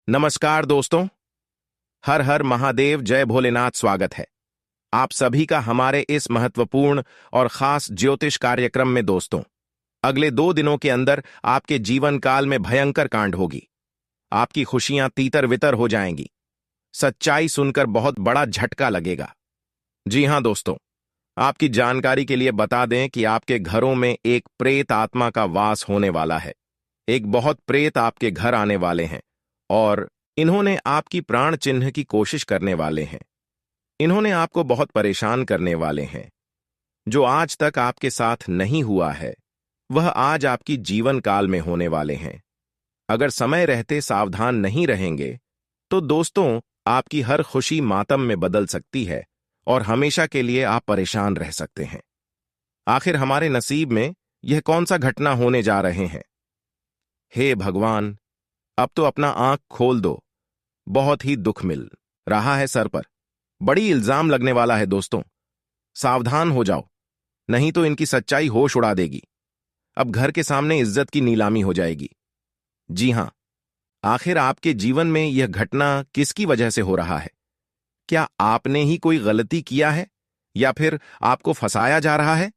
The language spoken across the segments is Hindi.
नमस्कार दोस्तों। हर हर महादेव, जय भोलेनाथ। स्वागत है आप सभी का हमारे इस महत्वपूर्ण और खास ज्योतिष कार्यक्रम में। दोस्तों, अगले 2 दिनों के अंदर आपके जीवन काल में भयंकर कांड होगी। आपकी खुशियां तीतर वितर हो जाएंगी। सच्चाई सुनकर बहुत बड़ा झटका लगेगा। जी हां दोस्तों, आपकी जानकारी के लिए बता दें कि आपके घरों में एक प्रेत आत्मा का वास होने वाला है। एक बहुत प्रेत आपके घर आने वाले हैं और इन्होंने आपकी प्राण चिन्ह की कोशिश करने वाले हैं। इन्होंने आपको बहुत परेशान करने वाले हैं। जो आज तक आपके साथ नहीं हुआ है वह आज आपकी जीवन काल में होने वाले हैं। अगर समय रहते सावधान नहीं रहेंगे तो दोस्तों, आपकी हर खुशी मातम में बदल सकती है और हमेशा के लिए आप परेशान रह सकते हैं। आखिर हमारे नसीब में यह कौन सा घटना होने जा रहे हैं? हे भगवान, अब तो अपना आंख खोल दो। बहुत ही दुख मिल रहा है सर पर। बड़ी इल्जाम लगने वाला है दोस्तों। सावधान हो जाओ, नहीं तो इनकी सच्चाई होश उड़ा देगी। अब घर के सामने इज्जत की नीलामी हो जाएगी। जी हां, आखिर आपके जीवन में यह घटना किसकी वजह से हो रहा है? क्या आपने ही कोई गलती किया है या फिर आपको फंसाया जा रहा है?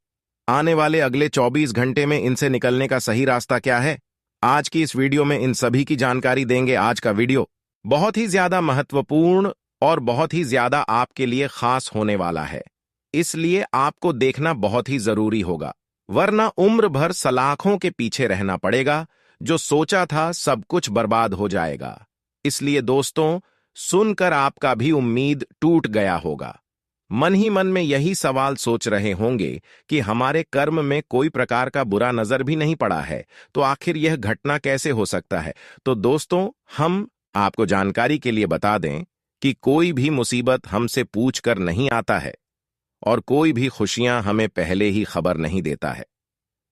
आने वाले अगले 24 घंटे में इनसे निकलने का सही रास्ता क्या है? आज की इस वीडियो में इन सभी की जानकारी देंगे। आज का वीडियो बहुत ही ज्यादा महत्वपूर्ण और बहुत ही ज्यादा आपके लिए खास होने वाला है, इसलिए आपको देखना बहुत ही जरूरी होगा, वरना उम्र भर सलाखों के पीछे रहना पड़ेगा। जो सोचा था सब कुछ बर्बाद हो जाएगा। इसलिए दोस्तों, सुनकर आपका भी उम्मीद टूट गया होगा। मन ही मन में यही सवाल सोच रहे होंगे कि हमारे कर्म में कोई प्रकार का बुरा नजर भी नहीं पड़ा है, तो आखिर यह घटना कैसे हो सकता है? तो दोस्तों, हम आपको जानकारी के लिए बता दें कि कोई भी मुसीबत हमसे पूछकर नहीं आता है और कोई भी खुशियां हमें पहले ही खबर नहीं देता है,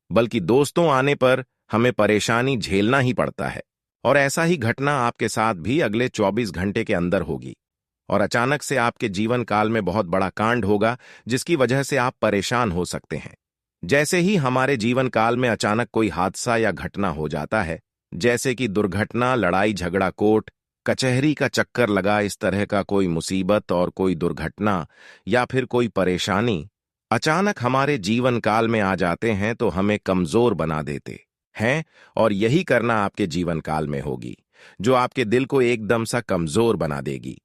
बल्कि दोस्तों आने पर हमें परेशानी झेलना ही पड़ता है। और ऐसा ही घटना आपके साथ भी अगले 24 घंटे के अंदर होगी और अचानक से आपके जीवन काल में बहुत बड़ा कांड होगा, जिसकी वजह से आप परेशान हो सकते हैं। जैसे ही हमारे जीवन काल में अचानक कोई हादसा या घटना हो जाता है, जैसे कि दुर्घटना, लड़ाई झगड़ा, कोर्ट कचहरी का चक्कर लगा, इस तरह का कोई मुसीबत और कोई दुर्घटना या फिर कोई परेशानी अचानक हमारे जीवन काल में आ जाते हैं तो हमें कमजोर बना देते हैं। और यही करना आपके जीवन काल में होगी, जो आपके दिल को एकदम सा कमजोर बना देगी।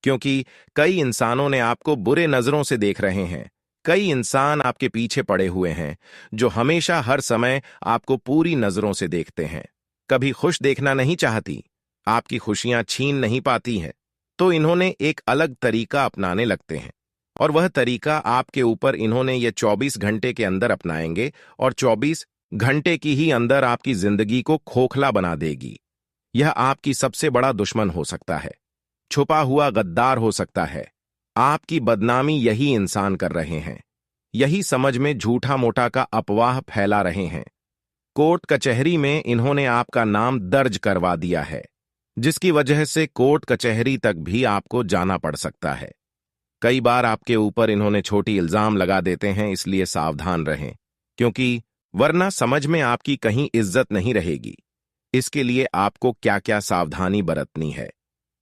क्योंकि कई इंसानों ने आपको बुरे नजरों से देख रहे हैं। कई इंसान आपके पीछे पड़े हुए हैं जो हमेशा हर समय आपको पूरी नजरों से देखते हैं। कभी खुश देखना नहीं चाहती, आपकी खुशियां छीन नहीं पाती हैं, तो इन्होंने एक अलग तरीका अपनाने लगते हैं। और वह तरीका आपके ऊपर इन्होंने ये 24 घंटे के अंदर अपनाएंगे और 24 घंटे की ही अंदर आपकी जिंदगी को खोखला बना देगी। यह आपकी सबसे बड़ा दुश्मन हो सकता है, छुपा हुआ गद्दार हो सकता है। आपकी बदनामी यही इंसान कर रहे हैं, यही समझ में झूठा मोटा का अफवाह फैला रहे हैं। कोर्ट कचहरी में इन्होंने आपका नाम दर्ज करवा दिया है, जिसकी वजह से कोर्ट कचहरी तक भी आपको जाना पड़ सकता है। कई बार आपके ऊपर इन्होंने छोटी इल्जाम लगा देते हैं, इसलिए सावधान रहें, क्योंकि वरना समझ में आपकी कहीं इज्जत नहीं रहेगी। इसके लिए आपको क्या क्या सावधानी बरतनी है,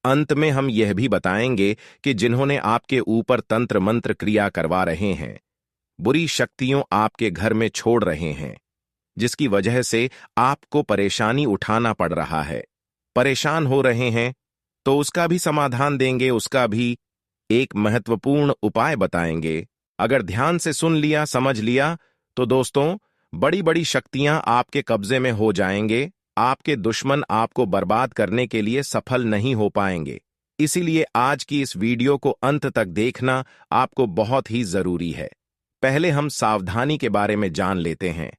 अंत में हम यह भी बताएंगे कि जिन्होंने आपके ऊपर तंत्र मंत्र क्रिया करवा रहे हैं, बुरी शक्तियों आपके घर में छोड़ रहे हैं, जिसकी वजह से आपको परेशानी उठाना पड़ रहा है, परेशान हो रहे हैं, तो उसका भी समाधान देंगे, उसका भी एक महत्वपूर्ण उपाय बताएंगे। अगर ध्यान से सुन लिया, समझ लिया, तो दोस्तों, बड़ी बड़ी शक्तियां आपके कब्जे में हो जाएंगे। आपके दुश्मन आपको बर्बाद करने के लिए सफल नहीं हो पाएंगे। इसीलिए आज की इस वीडियो को अंत तक देखना आपको बहुत ही जरूरी है। पहले हम सावधानी के बारे में जान लेते हैं।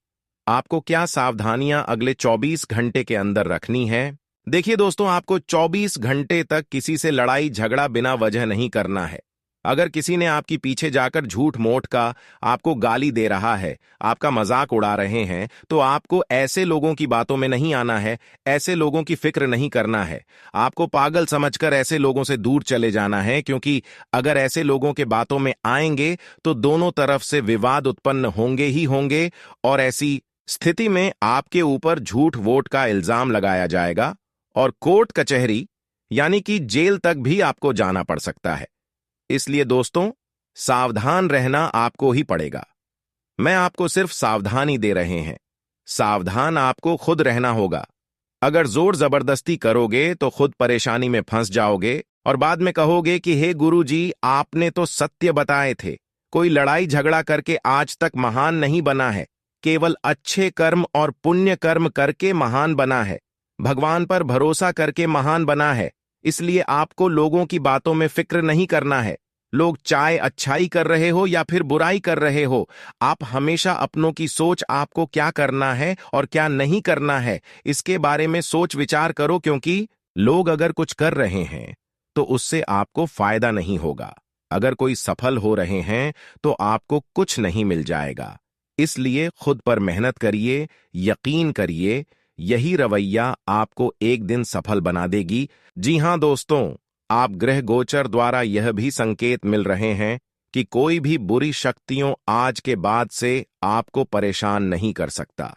आपको क्या सावधानियां अगले 24 घंटे के अंदर रखनी है? देखिए दोस्तों, आपको 24 घंटे तक किसी से लड़ाई झगड़ा बिना वजह नहीं करना है। अगर किसी ने आपकी पीछे जाकर झूठ मूठ का आपको गाली दे रहा है, आपका मजाक उड़ा रहे हैं, तो आपको ऐसे लोगों की बातों में नहीं आना है, ऐसे लोगों की फिक्र नहीं करना है। आपको पागल समझकर ऐसे लोगों से दूर चले जाना है, क्योंकि अगर ऐसे लोगों के बातों में आएंगे तो दोनों तरफ से विवाद उत्पन्न होंगे ही होंगे और ऐसी स्थिति में आपके ऊपर झूठ वोट का इल्जाम लगाया जाएगा और कोर्ट कचहरी यानी कि जेल तक भी आपको जाना पड़ सकता है। इसलिए दोस्तों, सावधान रहना आपको ही पड़ेगा। मैं आपको सिर्फ सावधानी दे रहे हैं, सावधान आपको खुद रहना होगा। अगर जोर जबरदस्ती करोगे तो खुद परेशानी में फंस जाओगे और बाद में कहोगे कि हे गुरुजी, आपने तो सत्य बताए थे। कोई लड़ाई झगड़ा करके आज तक महान नहीं बना है, केवल अच्छे कर्म और पुण्य कर्म करके महान बना है, भगवान पर भरोसा करके महान बना है। इसलिए आपको लोगों की बातों में फिक्र नहीं करना है। लोग चाहे अच्छाई कर रहे हो या फिर बुराई कर रहे हो, आप हमेशा अपनों की सोच, आपको क्या करना है और क्या नहीं करना है, इसके बारे में सोच विचार करो, क्योंकि लोग अगर कुछ कर रहे हैं तो उससे आपको फायदा नहीं होगा। अगर कोई सफल हो रहे हैं तो आपको कुछ नहीं मिल जाएगा। इसलिए खुद पर मेहनत करिए, यकीन करिए, यही रवैया आपको एक दिन सफल बना देगी। जी हां दोस्तों, आप ग्रह गोचर द्वारा यह भी संकेत मिल रहे हैं कि कोई भी बुरी शक्तियों आज के बाद से आपको परेशान नहीं कर सकता,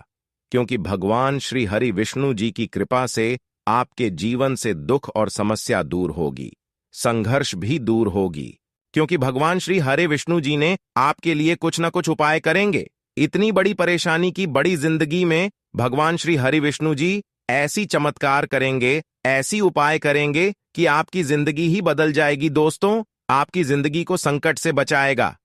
क्योंकि भगवान श्री हरि विष्णु जी की कृपा से आपके जीवन से दुख और समस्या दूर होगी, संघर्ष भी दूर होगी, क्योंकि भगवान श्री हरि विष्णु जी ने आपके लिए कुछ ना कुछ उपाय करेंगे। इतनी बड़ी परेशानी की बड़ी जिंदगी में भगवान श्री हरि विष्णु जी ऐसी चमत्कार करेंगे, ऐसी उपाय करेंगे कि आपकी जिंदगी ही बदल जाएगी। दोस्तों, आपकी जिंदगी को संकट से बचाएगा।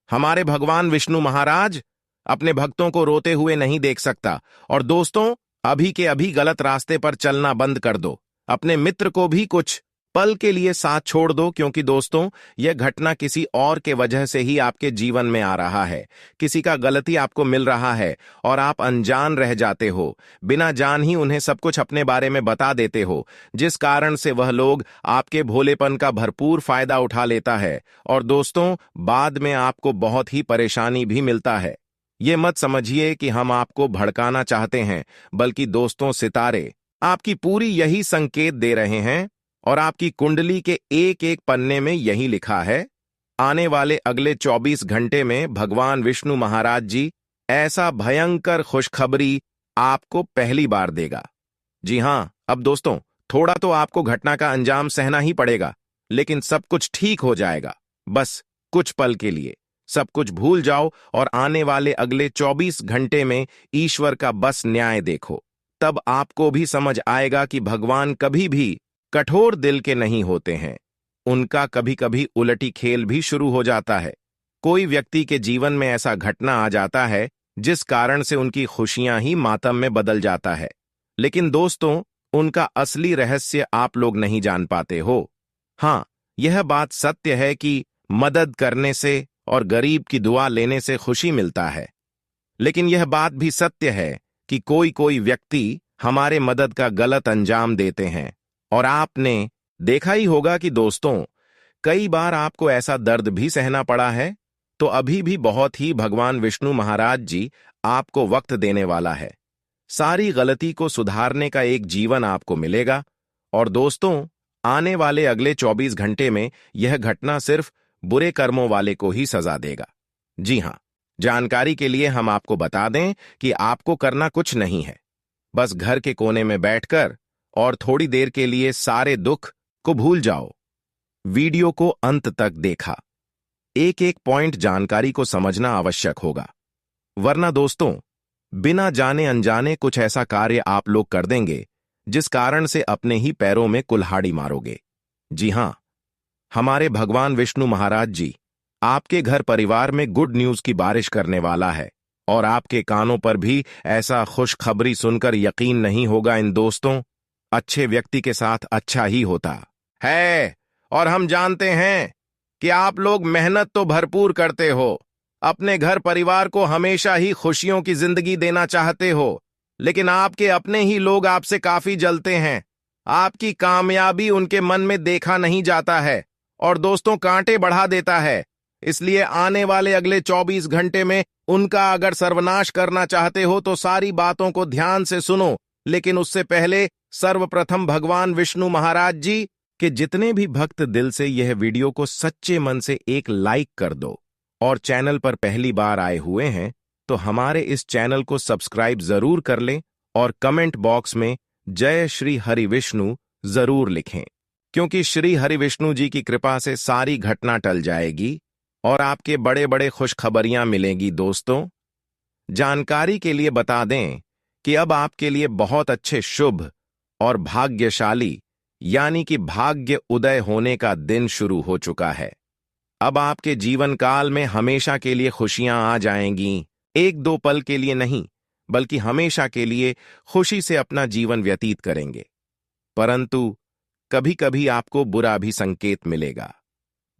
हमारे भगवान विष्णु महाराज अपने भक्तों को रोते हुए नहीं देख सकता। और दोस्तों, अभी के अभी गलत रास्ते पर चलना बंद कर दो, अपने मित्र को भी कुछ पल के लिए साथ छोड़ दो, क्योंकि दोस्तों, यह घटना किसी और के वजह से ही आपके जीवन में आ रहा है। किसी का गलती आपको मिल रहा है और आप अनजान रह जाते हो, बिना जान ही उन्हें सब कुछ अपने बारे में बता देते हो, जिस कारण से वह लोग आपके भोलेपन का भरपूर फायदा उठा लेता है और दोस्तों, बाद में आपको बहुत ही परेशानी भी मिलता है। ये मत समझिए कि हम आपको भड़काना चाहते हैं, बल्कि दोस्तों, सितारे आपकी पूरी यही संकेत दे रहे हैं और आपकी कुंडली के एक एक पन्ने में यही लिखा है। आने वाले अगले 24 घंटे में भगवान विष्णु महाराज जी ऐसा भयंकर खुशखबरी आपको पहली बार देगा। जी हां, अब दोस्तों, थोड़ा तो आपको घटना का अंजाम सहना ही पड़ेगा, लेकिन सब कुछ ठीक हो जाएगा। बस कुछ पल के लिए सब कुछ भूल जाओ और आने वाले अगले 24 घंटे में ईश्वर का बस न्याय देखो। तब आपको भी समझ आएगा कि भगवान कभी भी कठोर दिल के नहीं होते हैं। उनका कभी कभी उलटी खेल भी शुरू हो जाता है। कोई व्यक्ति के जीवन में ऐसा घटना आ जाता है जिस कारण से उनकी खुशियां ही मातम में बदल जाता है, लेकिन दोस्तों, उनका असली रहस्य आप लोग नहीं जान पाते हो। हां, यह बात सत्य है कि मदद करने से और गरीब की दुआ लेने से खुशी मिलता है, लेकिन यह बात भी सत्य है कि कोई कोई व्यक्ति हमारे मदद का गलत अंजाम देते हैं। और आपने देखा ही होगा कि दोस्तों, कई बार आपको ऐसा दर्द भी सहना पड़ा है। तो अभी भी बहुत ही भगवान विष्णु महाराज जी आपको वक्त देने वाला है। सारी गलती को सुधारने का एक जीवन आपको मिलेगा। और दोस्तों, आने वाले अगले 24 घंटे में यह घटना सिर्फ बुरे कर्मों वाले को ही सजा देगा। जी हां, जानकारी के लिए हम आपको बता दें कि आपको करना कुछ नहीं है, बस घर के कोने में बैठकर और थोड़ी देर के लिए सारे दुख को भूल जाओ। वीडियो को अंत तक देखा, एक एक पॉइंट जानकारी को समझना आवश्यक होगा, वरना दोस्तों, बिना जाने अनजाने कुछ ऐसा कार्य आप लोग कर देंगे जिस कारण से अपने ही पैरों में कुल्हाड़ी मारोगे। जी हां, हमारे भगवान विष्णु महाराज जी आपके घर परिवार में गुड न्यूज की बारिश करने वाला है और आपके कानों पर भी ऐसा खुशखबरी सुनकर यकीन नहीं होगा। इन दोस्तों, अच्छे व्यक्ति के साथ अच्छा ही होता है और हम जानते हैं कि आप लोग मेहनत तो भरपूर करते हो, अपने घर परिवार को हमेशा ही खुशियों की जिंदगी देना चाहते हो, लेकिन आपके अपने ही लोग आपसे काफी जलते हैं। आपकी कामयाबी उनके मन में देखा नहीं जाता है और दोस्तों, कांटे बढ़ा देता है। इसलिए आने वाले अगले 24 घंटे में उनका अगर सर्वनाश करना चाहते हो तो सारी बातों को ध्यान से सुनो, लेकिन उससे पहले सर्वप्रथम भगवान विष्णु महाराज जी के जितने भी भक्त दिल से यह वीडियो को सच्चे मन से एक लाइक कर दो और चैनल पर पहली बार आए हुए हैं तो हमारे इस चैनल को सब्सक्राइब जरूर कर लें और कमेंट बॉक्स में जय श्री हरि विष्णु जरूर लिखें। क्योंकि श्री हरि विष्णु जी की कृपा से सारी घटना टल जाएगी और आपके बड़े बड़े खुशखबरियां मिलेंगी। दोस्तों, जानकारी के लिए बता दें कि अब आपके लिए बहुत अच्छे शुभ और भाग्यशाली यानी कि भाग्य उदय होने का दिन शुरू हो चुका है। अब आपके जीवन काल में हमेशा के लिए खुशियां आ जाएंगी। एक दो पल के लिए नहीं, बल्कि हमेशा के लिए खुशी से अपना जीवन व्यतीत करेंगे। परंतु कभी कभी आपको बुरा भी संकेत मिलेगा।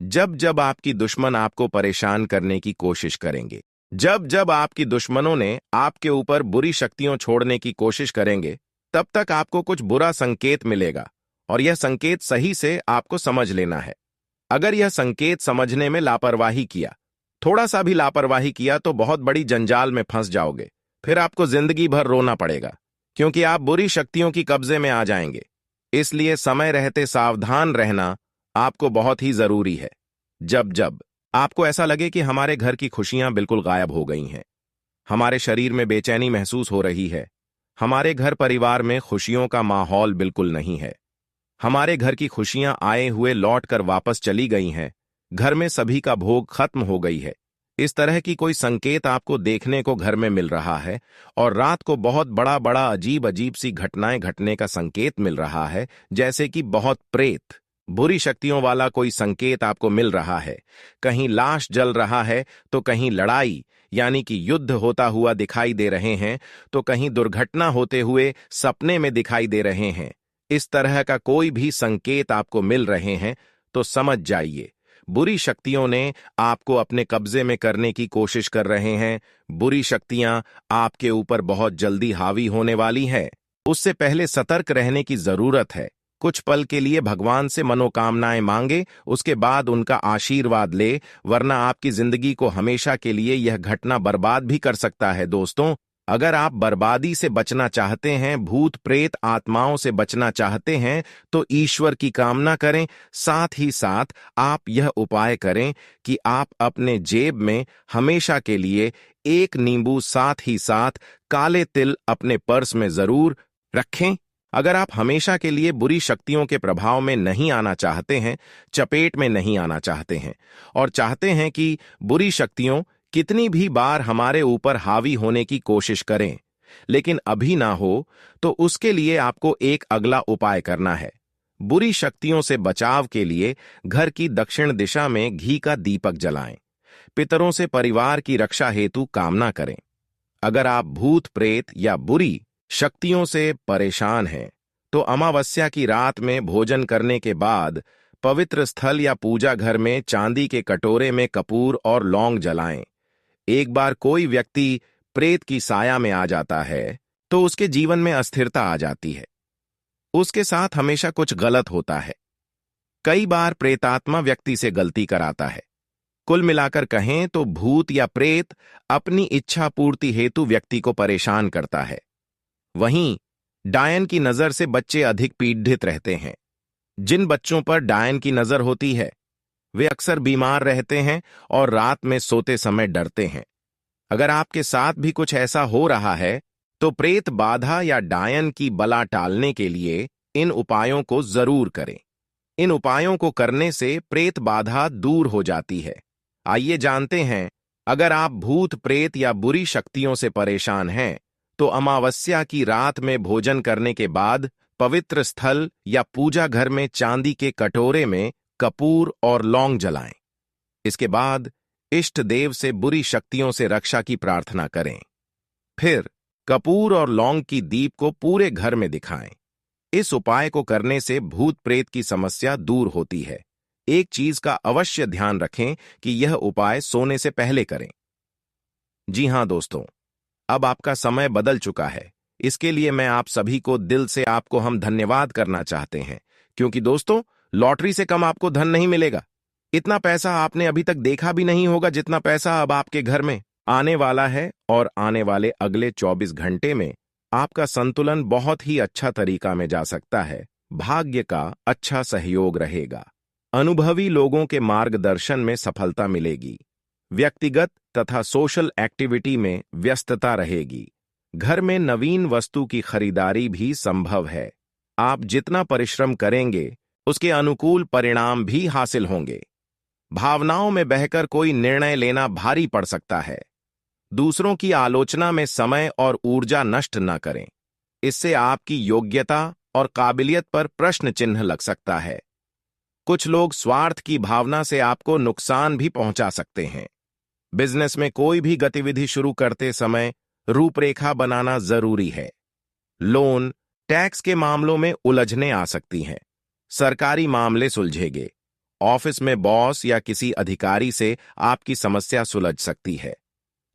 जब जब आपकी दुश्मन आपको परेशान करने की कोशिश करेंगे, जब जब आपकी दुश्मनों ने आपके ऊपर बुरी शक्तियों छोड़ने की कोशिश करेंगे, तब तक आपको कुछ बुरा संकेत मिलेगा और यह संकेत सही से आपको समझ लेना है। अगर यह संकेत समझने में लापरवाही किया, थोड़ा सा भी लापरवाही किया, तो बहुत बड़ी जंजाल में फंस जाओगे। फिर आपको जिंदगी भर रोना पड़ेगा, क्योंकि आप बुरी शक्तियों की कब्जे में आ जाएंगे। इसलिए समय रहते सावधान रहना आपको बहुत ही जरूरी है। जब जब आपको ऐसा लगे कि हमारे घर की खुशियां बिल्कुल गायब हो गई हैं, हमारे शरीर में बेचैनी महसूस हो रही है, हमारे घर परिवार में खुशियों का माहौल बिल्कुल नहीं है, हमारे घर की खुशियां आए हुए लौट कर वापस चली गई हैं, घर में सभी का भोग खत्म हो गई है, इस तरह की कोई संकेत आपको देखने को घर में मिल रहा है और रात को बहुत बड़ा बड़ा अजीब अजीब सी घटनाएं घटने का संकेत मिल रहा है, जैसे कि बहुत प्रेत बुरी शक्तियों वाला कोई संकेत आपको मिल रहा है, कहीं लाश जल रहा है तो कहीं लड़ाई यानी कि युद्ध होता हुआ दिखाई दे रहे हैं, तो कहीं दुर्घटना होते हुए सपने में दिखाई दे रहे हैं, इस तरह का कोई भी संकेत आपको मिल रहे हैं तो समझ जाइए बुरी शक्तियों ने आपको अपने कब्जे में करने की कोशिश कर रहे हैं। बुरी शक्तियां आपके ऊपर बहुत जल्दी हावी होने वाली है। उससे पहले सतर्क रहने की जरूरत है। कुछ पल के लिए भगवान से मनोकामनाएं मांगे, उसके बाद उनका आशीर्वाद ले, वरना आपकी जिंदगी को हमेशा के लिए यह घटना बर्बाद भी कर सकता है। दोस्तों, अगर आप बर्बादी से बचना चाहते हैं, भूत प्रेत आत्माओं से बचना चाहते हैं, तो ईश्वर की कामना करें। साथ ही साथ आप यह उपाय करें कि आप अपने जेब में हमेशा के लिए एक नींबू, साथ ही साथ काले तिल अपने पर्स में जरूर रखें। अगर आप हमेशा के लिए बुरी शक्तियों के प्रभाव में नहीं आना चाहते हैं, चपेट में नहीं आना चाहते हैं और चाहते हैं कि बुरी शक्तियों कितनी भी बार हमारे ऊपर हावी होने की कोशिश करें लेकिन अभी ना हो, तो उसके लिए आपको एक अगला उपाय करना है। बुरी शक्तियों से बचाव के लिए घर की दक्षिण दिशा में घी का दीपक जलाएं। पितरों से परिवार की रक्षा हेतु कामना करें। अगर आप भूत प्रेत या बुरी शक्तियों से परेशान हैं, तो अमावस्या की रात में भोजन करने के बाद पवित्र स्थल या पूजा घर में चांदी के कटोरे में कपूर और लौंग जलाएं। एक बार कोई व्यक्ति प्रेत की साया में आ जाता है तो उसके जीवन में अस्थिरता आ जाती है, उसके साथ हमेशा कुछ गलत होता है। कई बार प्रेतात्मा व्यक्ति से गलती कराता है। कुल मिलाकर कहें तो भूत या प्रेत अपनी इच्छा पूर्ति हेतु व्यक्ति को परेशान करता है। वहीं डायन की नजर से बच्चे अधिक पीड़ित रहते हैं। जिन बच्चों पर डायन की नजर होती है वे अक्सर बीमार रहते हैं और रात में सोते समय डरते हैं। अगर आपके साथ भी कुछ ऐसा हो रहा है तो प्रेत बाधा या डायन की बला टालने के लिए इन उपायों को जरूर करें। इन उपायों को करने से प्रेत बाधा दूर हो जाती है। आइए जानते हैं, अगर आप भूत प्रेत या बुरी शक्तियों से परेशान हैं तो अमावस्या की रात में भोजन करने के बाद पवित्र स्थल या पूजा घर में चांदी के कटोरे में कपूर और लौंग जलाएं। इसके बाद इष्ट देव से बुरी शक्तियों से रक्षा की प्रार्थना करें। फिर कपूर और लौंग की दीप को पूरे घर में दिखाएं। इस उपाय को करने से भूत प्रेत की समस्या दूर होती है। एक चीज का अवश्य ध्यान रखें कि यह उपाय सोने से पहले करें। जी हां दोस्तों, अब आपका समय बदल चुका है। इसके लिए मैं आप सभी को दिल से आपको हम धन्यवाद करना चाहते हैं, क्योंकि दोस्तों, लॉटरी से कम आपको धन नहीं मिलेगा। इतना पैसा आपने अभी तक देखा भी नहीं होगा जितना पैसा अब आपके घर में आने वाला है, और आने वाले अगले 24 घंटे में आपका संतुलन बहुत ही अच्छा तरीका में जा सकता है। भाग्य का अच्छा सहयोग रहेगा। अनुभवी लोगों के मार्गदर्शन में सफलता मिलेगी। व्यक्तिगत तथा सोशल एक्टिविटी में व्यस्तता रहेगी। घर में नवीन वस्तु की खरीदारी भी संभव है। आप जितना परिश्रम करेंगे उसके अनुकूल परिणाम भी हासिल होंगे। भावनाओं में बहकर कोई निर्णय लेना भारी पड़ सकता है। दूसरों की आलोचना में समय और ऊर्जा नष्ट न करें। इससे आपकी योग्यता और काबिलियत पर प्रश्न चिन्ह लग सकता है। कुछ लोग स्वार्थ की भावना से आपको नुकसान भी पहुंचा सकते हैं। बिजनेस में कोई भी गतिविधि शुरू करते समय रूपरेखा बनाना जरूरी है। लोन, टैक्स के मामलों में उलझनें आ सकती हैं। सरकारी मामले सुलझेंगे। ऑफिस में बॉस या किसी अधिकारी से आपकी समस्या सुलझ सकती है।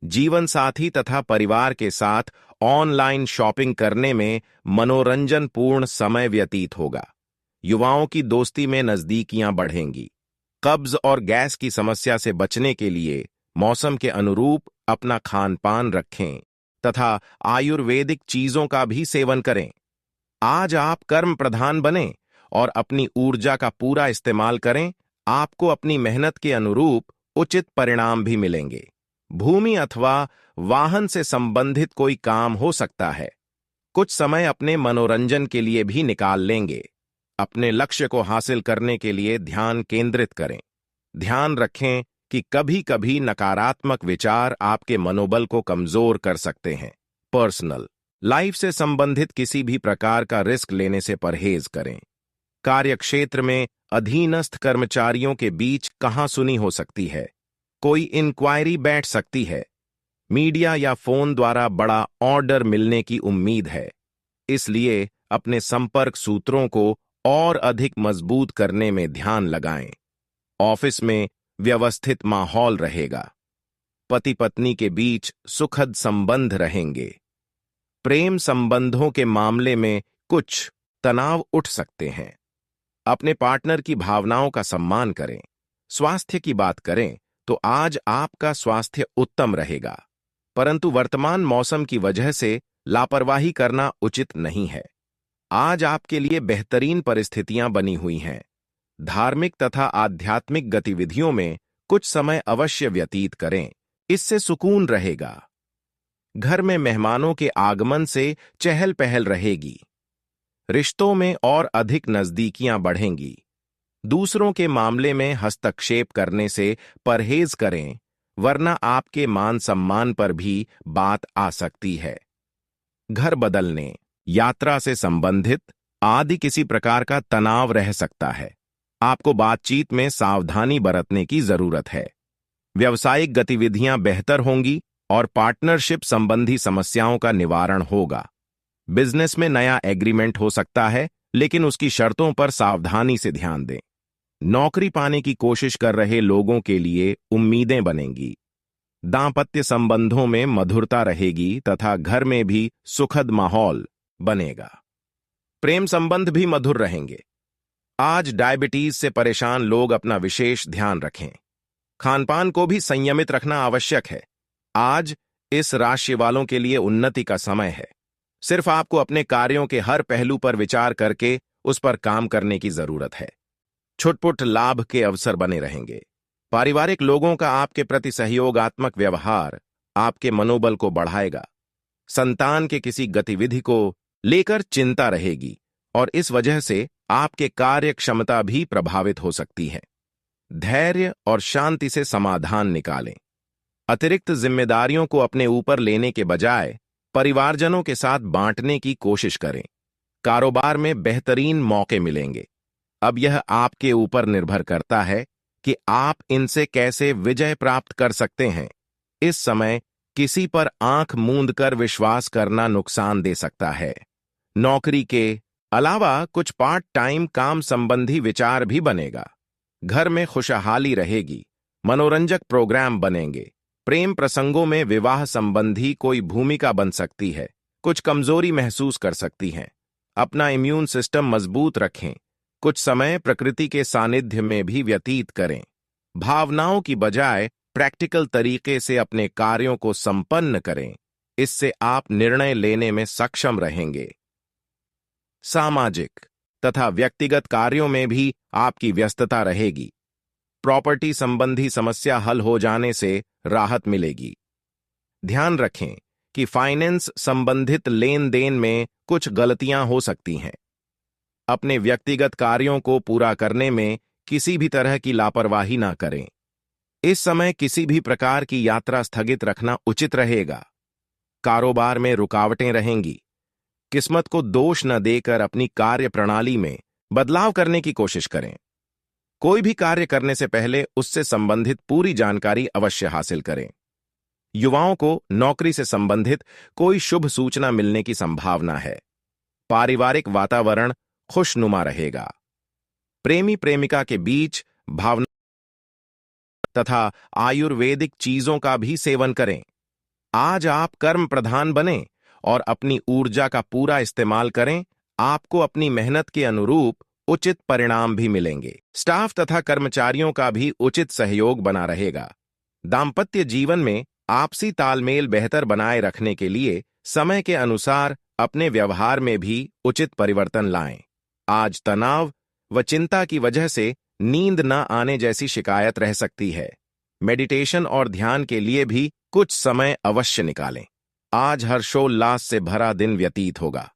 जीवन साथी तथा परिवार के साथ ऑनलाइन शॉपिंग करने में मनोरंजनपूर्ण समय व्यतीत होगा। युवाओं की दोस्ती में नजदीकियां बढ़ेंगी। कब्ज और गैस की समस्या से बचने के लिए मौसम के अनुरूप अपना खान पान रखें तथा आयुर्वेदिक चीजों का भी सेवन करें। आज आप कर्म प्रधान बनें और अपनी ऊर्जा का पूरा इस्तेमाल करें। आपको अपनी मेहनत के अनुरूप उचित परिणाम भी मिलेंगे। भूमि अथवा वाहन से संबंधित कोई काम हो सकता है। कुछ समय अपने मनोरंजन के लिए भी निकाल लेंगे। अपने लक्ष्य को हासिल करने के लिए ध्यान केंद्रित करें। ध्यान रखें कि कभी-कभी नकारात्मक विचार आपके मनोबल को कमजोर कर सकते हैं। पर्सनल लाइफ से संबंधित किसी भी प्रकार का रिस्क लेने से परहेज करें। कार्यक्षेत्र में अधीनस्थ कर्मचारियों के बीच कहासुनी हो सकती है। कोई इंक्वायरी बैठ सकती है। मीडिया या फोन द्वारा बड़ा ऑर्डर मिलने की उम्मीद है। इसलिए अपने संपर्क सूत्रों को और अधिक मजबूत करने में ध्यान लगाएं। ऑफिस में व्यवस्थित माहौल रहेगा। पति पत्नी के बीच सुखद संबंध रहेंगे। प्रेम संबंधों के मामले में कुछ तनाव उठ सकते हैं। अपने पार्टनर की भावनाओं का सम्मान करें। स्वास्थ्य की बात करें तो आज आपका स्वास्थ्य उत्तम रहेगा, परंतु वर्तमान मौसम की वजह से लापरवाही करना उचित नहीं है। आज आपके लिए बेहतरीन परिस्थितियां बनी हुई हैं। धार्मिक तथा आध्यात्मिक गतिविधियों में कुछ समय अवश्य व्यतीत करें, इससे सुकून रहेगा। घर में मेहमानों के आगमन से चहल पहल रहेगी। रिश्तों में और अधिक नजदीकियां बढ़ेंगी। दूसरों के मामले में हस्तक्षेप करने से परहेज करें, वरना आपके मान सम्मान पर भी बात आ सकती है। घर बदलने, यात्रा से संबंधित आदि किसी प्रकार का तनाव रह सकता है। आपको बातचीत में सावधानी बरतने की जरूरत है। व्यावसायिक गतिविधियां बेहतर होंगी और पार्टनरशिप संबंधी समस्याओं का निवारण होगा। बिजनेस में नया एग्रीमेंट हो सकता है, लेकिन उसकी शर्तों पर सावधानी से ध्यान दें। नौकरी पाने की कोशिश कर रहे लोगों के लिए उम्मीदें बनेंगी। दांपत्य संबंधों में मधुरता रहेगी तथा घर में भी सुखद माहौल बनेगा। प्रेम संबंध भी मधुर रहेंगे। आज डायबिटीज से परेशान लोग अपना विशेष ध्यान रखें। खानपान को भी संयमित रखना आवश्यक है। आज इस राशि वालों के लिए उन्नति का समय है। सिर्फ आपको अपने कार्यों के हर पहलू पर विचार करके उस पर काम करने की जरूरत है। छुटपुट लाभ के अवसर बने रहेंगे। पारिवारिक लोगों का आपके प्रति सहयोगात्मक व्यवहार आपके मनोबल को बढ़ाएगा। संतान के किसी गतिविधि को लेकर चिंता रहेगी और इस वजह से आपके कार्य क्षमता भी प्रभावित हो सकती है। धैर्य और शांति से समाधान निकालें। अतिरिक्त जिम्मेदारियों को अपने ऊपर लेने के बजाय परिवारजनों के साथ बांटने की कोशिश करें। कारोबार में बेहतरीन मौके मिलेंगे। अब यह आपके ऊपर निर्भर करता है कि आप इनसे कैसे विजय प्राप्त कर सकते हैं। इस समय किसी पर आंख मूंद कर विश्वास करना नुकसान दे सकता है। नौकरी के अलावा कुछ पार्ट टाइम काम संबंधी विचार भी बनेगा। घर में खुशहाली रहेगी। मनोरंजक प्रोग्राम बनेंगे। प्रेम प्रसंगों में विवाह संबंधी कोई भूमिका बन सकती है। कुछ कमजोरी महसूस कर सकती हैं। अपना इम्यून सिस्टम मजबूत रखें। कुछ समय प्रकृति के सानिध्य में भी व्यतीत करें। भावनाओं की बजाय प्रैक्टिकल तरीके से अपने कार्यों को संपन्न करें। इससे आप निर्णय लेने में सक्षम रहेंगे। सामाजिक तथा व्यक्तिगत कार्यों में भी आपकी व्यस्तता रहेगी। प्रॉपर्टी संबंधी समस्या हल हो जाने से राहत मिलेगी। ध्यान रखें कि फाइनेंस संबंधित लेन देन में कुछ गलतियां हो सकती हैं। अपने व्यक्तिगत कार्यों को पूरा करने में किसी भी तरह की लापरवाही ना करें। इस समय किसी भी प्रकार की यात्रा स्थगित रखना उचित रहेगा। कारोबार में रुकावटें रहेंगी। किस्मत को दोष न देकर अपनी कार्य प्रणाली में बदलाव करने की कोशिश करें। कोई भी कार्य करने से पहले उससे संबंधित पूरी जानकारी अवश्य हासिल करें। युवाओं को नौकरी से संबंधित कोई शुभ सूचना मिलने की संभावना है। पारिवारिक वातावरण खुशनुमा रहेगा। प्रेमी प्रेमिका के बीच भावना तथा आयुर्वेदिक चीजों का भी सेवन करें। आज आप कर्म प्रधान बने और अपनी ऊर्जा का पूरा इस्तेमाल करें। आपको अपनी मेहनत के अनुरूप उचित परिणाम भी मिलेंगे। स्टाफ तथा कर्मचारियों का भी उचित सहयोग बना रहेगा। दांपत्य जीवन में आपसी तालमेल बेहतर बनाए रखने के लिए समय के अनुसार अपने व्यवहार में भी उचित परिवर्तन लाएं। आज तनाव व चिंता की वजह से नींद न आने जैसी शिकायत रह सकती है। मेडिटेशन और ध्यान के लिए भी कुछ समय अवश्य निकालें। आज हर्षोल्लास से भरा दिन व्यतीत होगा।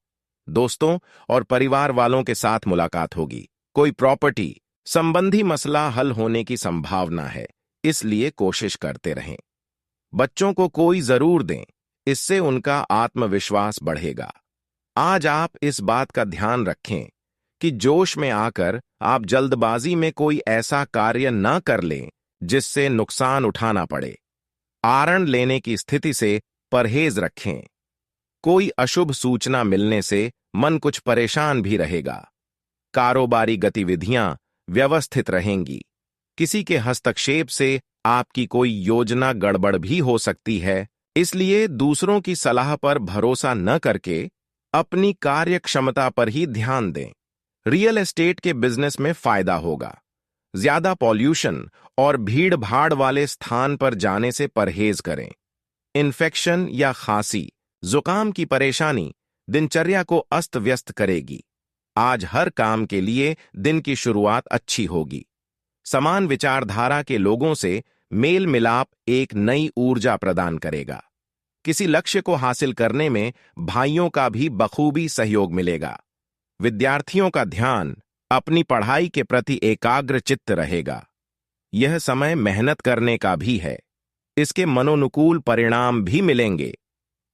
दोस्तों और परिवार वालों के साथ मुलाकात होगी। कोई प्रॉपर्टी संबंधी मसला हल होने की संभावना है, इसलिए कोशिश करते रहें। बच्चों को कोई जरूर दें, इससे उनका आत्मविश्वास बढ़ेगा। आज आप इस बात का ध्यान रखें कि जोश में आकर आप जल्दबाजी में कोई ऐसा कार्य न कर लें जिससे नुकसान उठाना पड़े। आरण लेने की स्थिति से परहेज रखें। कोई अशुभ सूचना मिलने से मन कुछ परेशान भी रहेगा। कारोबारी गतिविधियां व्यवस्थित रहेंगी। किसी के हस्तक्षेप से आपकी कोई योजना गड़बड़ भी हो सकती है, इसलिए दूसरों की सलाह पर भरोसा न करके अपनी कार्य क्षमता पर ही ध्यान दें। रियल एस्टेट के बिजनेस में फायदा होगा। ज्यादा पॉल्यूशन और भीड़ भाड़ वाले स्थान पर जाने से परहेज करें। इन्फेक्शन या खांसी, जुकाम की परेशानी दिनचर्या को अस्त व्यस्त करेगी। आज हर काम के लिए दिन की शुरुआत अच्छी होगी। समान विचारधारा के लोगों से मेल मिलाप एक नई ऊर्जा प्रदान करेगा। किसी लक्ष्य को हासिल करने में भाइयों का भी बखूबी सहयोग मिलेगा। विद्यार्थियों का ध्यान अपनी पढ़ाई के प्रति एकाग्र चित्त रहेगा। यह समय मेहनत करने का भी है। इसके मनोनुकूल परिणाम भी मिलेंगे,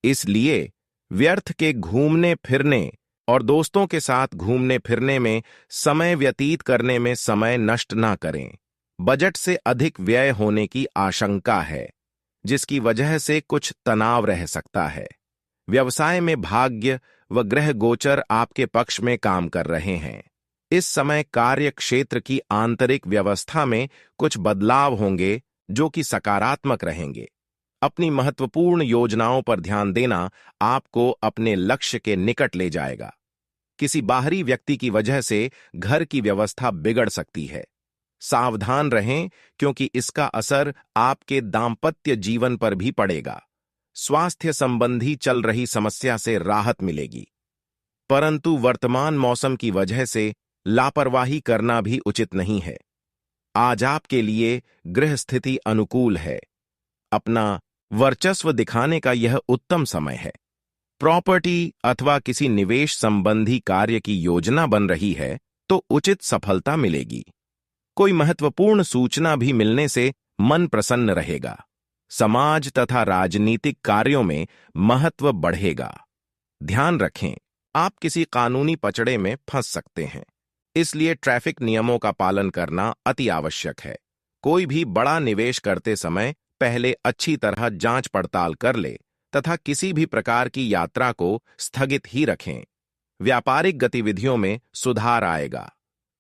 इसलिए व्यर्थ के घूमने फिरने और दोस्तों के साथ घूमने फिरने में समय व्यतीत करने में समय नष्ट ना करें। बजट से अधिक व्यय होने की आशंका है, जिसकी वजह से कुछ तनाव रह सकता है। व्यवसाय में भाग्य व ग्रह गोचर आपके पक्ष में काम कर रहे हैं। इस समय कार्य क्षेत्र की आंतरिक व्यवस्था में कुछ बदलाव होंगे जो कि सकारात्मक रहेंगे। अपनी महत्वपूर्ण योजनाओं पर ध्यान देना आपको अपने लक्ष्य के निकट ले जाएगा। किसी बाहरी व्यक्ति की वजह से घर की व्यवस्था बिगड़ सकती है। सावधान रहें, क्योंकि इसका असर आपके दांपत्य जीवन पर भी पड़ेगा। स्वास्थ्य संबंधी चल रही समस्या से राहत मिलेगी, परंतु वर्तमान मौसम की वजह से लापरवाही करना भी उचित नहीं है। आज आपके लिए गृह स्थिति अनुकूल है। अपना वर्चस्व दिखाने का यह उत्तम समय है। प्रॉपर्टी अथवा किसी निवेश संबंधी कार्य की योजना बन रही है तो उचित सफलता मिलेगी। कोई महत्वपूर्ण सूचना भी मिलने से मन प्रसन्न रहेगा। समाज तथा राजनीतिक कार्यों में महत्व बढ़ेगा। ध्यान रखें, आप किसी कानूनी पचड़े में फंस सकते हैं, इसलिए ट्रैफिक नियमों का पालन करना अति आवश्यक है। कोई भी बड़ा निवेश करते समय पहले अच्छी तरह जांच पड़ताल कर ले तथा किसी भी प्रकार की यात्रा को स्थगित ही रखें। व्यापारिक गतिविधियों में सुधार आएगा।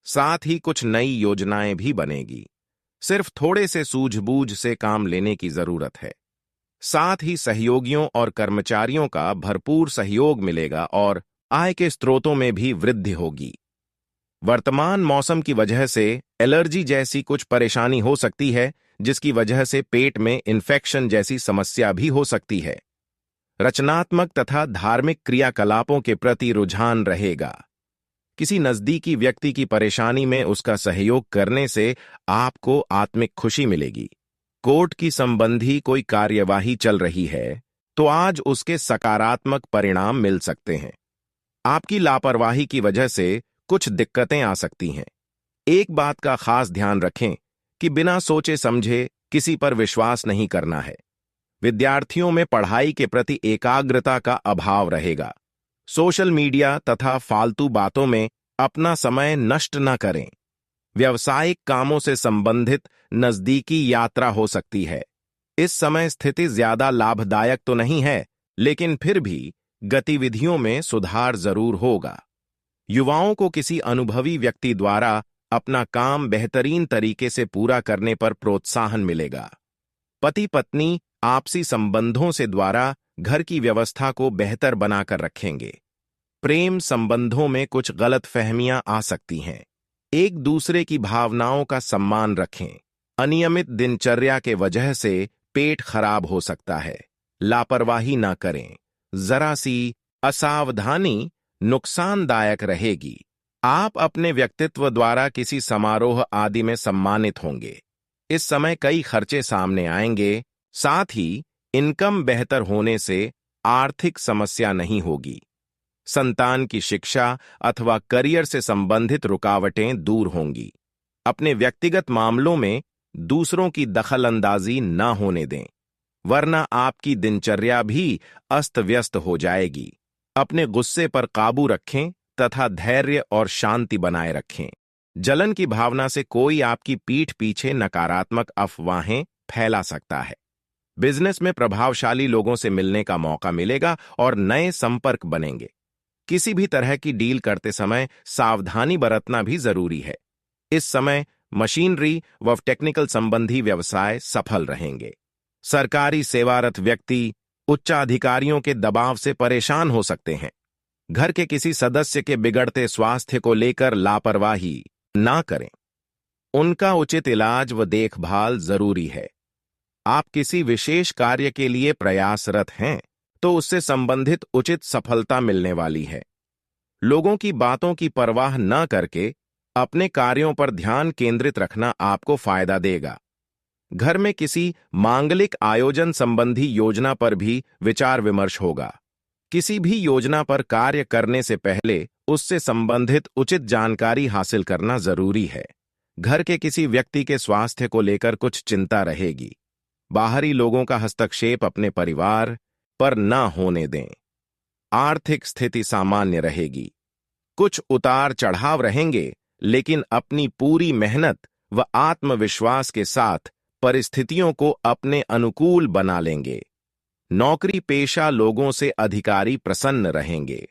साथ ही कुछ नई योजनाएं भी बनेगी। सिर्फ थोड़े से सूझबूझ से काम लेने की जरूरत है। साथ ही सहयोगियों और कर्मचारियों का भरपूर सहयोग मिलेगा और आय के स्रोतों में भी वृद्धि होगी। वर्तमान मौसम की वजह से एलर्जी जैसी कुछ परेशानी हो सकती है, जिसकी वजह से पेट में इन्फेक्शन जैसी समस्या भी हो सकती है। रचनात्मक तथा धार्मिक क्रियाकलापों के प्रति रुझान रहेगा। किसी नजदीकी व्यक्ति की परेशानी में उसका सहयोग करने से आपको आत्मिक खुशी मिलेगी। कोर्ट की संबंधी कोई कार्यवाही चल रही है तो आज उसके सकारात्मक परिणाम मिल सकते हैं। आपकी लापरवाही की वजह से कुछ दिक्कतें आ सकती हैं। एक बात का खास ध्यान रखें कि बिना सोचे समझे किसी पर विश्वास नहीं करना है। विद्यार्थियों में पढ़ाई के प्रति एकाग्रता का अभाव रहेगा। सोशल मीडिया तथा फालतू बातों में अपना समय नष्ट न करें। व्यावसायिक कामों से संबंधित नजदीकी यात्रा हो सकती है। इस समय स्थिति ज्यादा लाभदायक तो नहीं है, लेकिन फिर भी गतिविधियों में सुधार जरूर होगा। युवाओं को किसी अनुभवी व्यक्ति द्वारा अपना काम बेहतरीन तरीके से पूरा करने पर प्रोत्साहन मिलेगा। पति पत्नी आपसी संबंधों से द्वारा घर की व्यवस्था को बेहतर बनाकर रखेंगे। प्रेम संबंधों में कुछ गलतफहमियां आ सकती हैं। एक दूसरे की भावनाओं का सम्मान रखें। अनियमित दिनचर्या के वजह से पेट खराब हो सकता है। लापरवाही ना करें। जरा सी असावधानी नुकसानदायक रहेगी। आप अपने व्यक्तित्व द्वारा किसी समारोह आदि में सम्मानित होंगे। इस समय कई खर्चे सामने आएंगे। साथ ही इनकम बेहतर होने से आर्थिक समस्या नहीं होगी। संतान की शिक्षा अथवा करियर से संबंधित रुकावटें दूर होंगी। अपने व्यक्तिगत मामलों में दूसरों की दखलंदाजी न होने दें, वरना आपकी दिनचर्या भी अस्त व्यस्त हो जाएगी। अपने गुस्से पर काबू रखें तथा धैर्य और शांति बनाए रखें। जलन की भावना से कोई आपकी पीठ पीछे नकारात्मक अफवाहें फैला सकता है। बिजनेस में प्रभावशाली लोगों से मिलने का मौका मिलेगा और नए संपर्क बनेंगे। किसी भी तरह की डील करते समय सावधानी बरतना भी जरूरी है। इस समय मशीनरी व टेक्निकल संबंधी व्यवसाय सफल रहेंगे। सरकारी सेवारत व्यक्ति उच्चाधिकारियों के दबाव से परेशान हो सकते हैं। घर के किसी सदस्य के बिगड़ते स्वास्थ्य को लेकर लापरवाही ना करें। उनका उचित इलाज व देखभाल जरूरी है। आप किसी विशेष कार्य के लिए प्रयासरत हैं तो उससे संबंधित उचित सफलता मिलने वाली है। लोगों की बातों की परवाह न करके अपने कार्यों पर ध्यान केंद्रित रखना आपको फायदा देगा। घर में किसी मांगलिक आयोजन संबंधी योजना पर भी विचार विमर्श होगा। किसी भी योजना पर कार्य करने से पहले उससे संबंधित उचित जानकारी हासिल करना जरूरी है। घर के किसी व्यक्ति के स्वास्थ्य को लेकर कुछ चिंता रहेगी। बाहरी लोगों का हस्तक्षेप अपने परिवार पर न होने दें। आर्थिक स्थिति सामान्य रहेगी। कुछ उतार चढ़ाव रहेंगे, लेकिन अपनी पूरी मेहनत व आत्मविश्वास के साथ परिस्थितियों को अपने अनुकूल बना लेंगे। नौकरी पेशा लोगों से अधिकारी प्रसन्न रहेंगे।